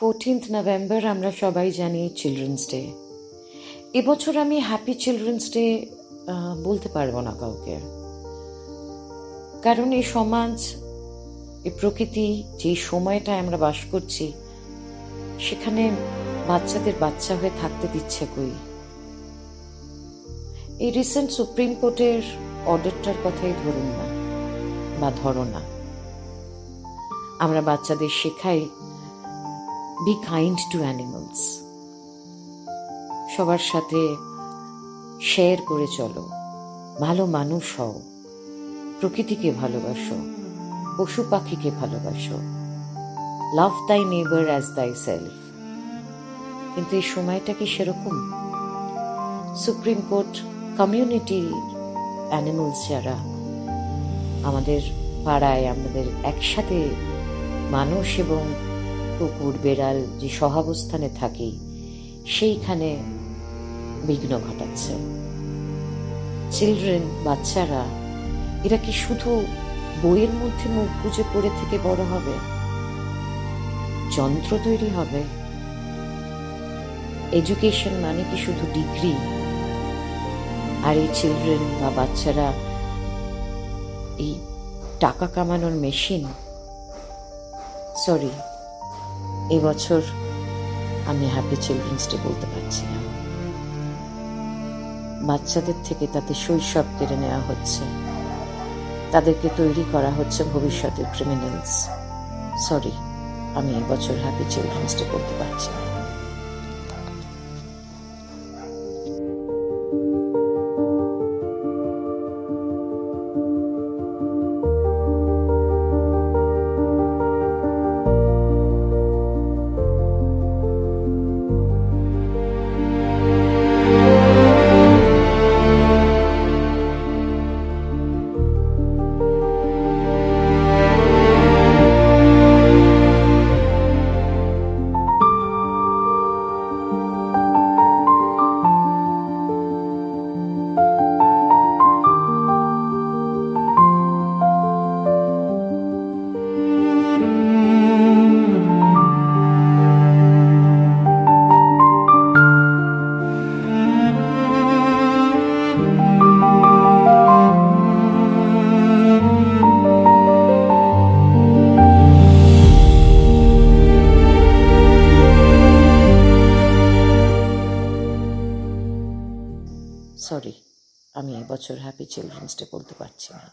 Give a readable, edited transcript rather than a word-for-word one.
14th November আমরা সবাই জানি চিলড্রেন্স ডে। এবছর আমি হ্যাপি চিলড্রেন্স ডে বলতে পারবো না কাউকে, কারণ এই সমাজ, এই প্রকৃতি, যে সময়টায় আমরা বাস করছি সেখানে বাচ্চাদের বাচ্চা হয়ে থাকতে দিচ্ছে কই। এই রিসেন্ট সুপ্রিম কোর্টের অর্ডারটার কথাই ধরুন না বা ধরো না, আমরা বাচ্চাদের শেখাই বি কাইন্ড টু অ্যানিমালস, সবার সাথে শেয়ার করে চলো, ভালো মানুষ হও, প্রকৃতিকে ভালোবাসো, পশু পাখিকে ভালোবাসো, লাভ তাই নেইবার অ্যাজ তাই সেলফ। কিন্তু এই সময়টা কি সেরকম? সুপ্রিম কোর্ট কমিউনিটি অ্যানিমালস যারা আমাদের পাড়ায়, আমাদের একসাথে মানুষ এবং কুকুর বেড়াল যে সহাবস্থানে থাকি, সেইখানে বিঘ্ন ঘটাচ্ছে। চিলড্রেন, বাচ্চারা, এরা কি শুধু বইয়ের মধ্যে মুখ গুজে পড়ে থেকে বড় হবে? যন্ত্র তৈরি হবে? এডুকেশন মানে কি শুধু ডিগ্রি? আর এই চিলড্রেন বা বাচ্চারা এই টাকা কামানোর মেশিন? সরি, এবছর আমি হ্যাপি চিলড্রেন্স ডে বলতে পারছি না। বাচ্চাদের থেকে তাদের শৈশব কেড়ে নেওয়া হচ্ছে, তাদেরকে তৈরি করা হচ্ছে ভবিষ্যতের ক্রিমিনালস। সরি, আমি এবছর হ্যাপি চিলড্রেন্স ডে বলতে পারছি না। সরি, আমি এবছর হ্যাপি চিলড্রেন্স ডে বলতে পারছি না।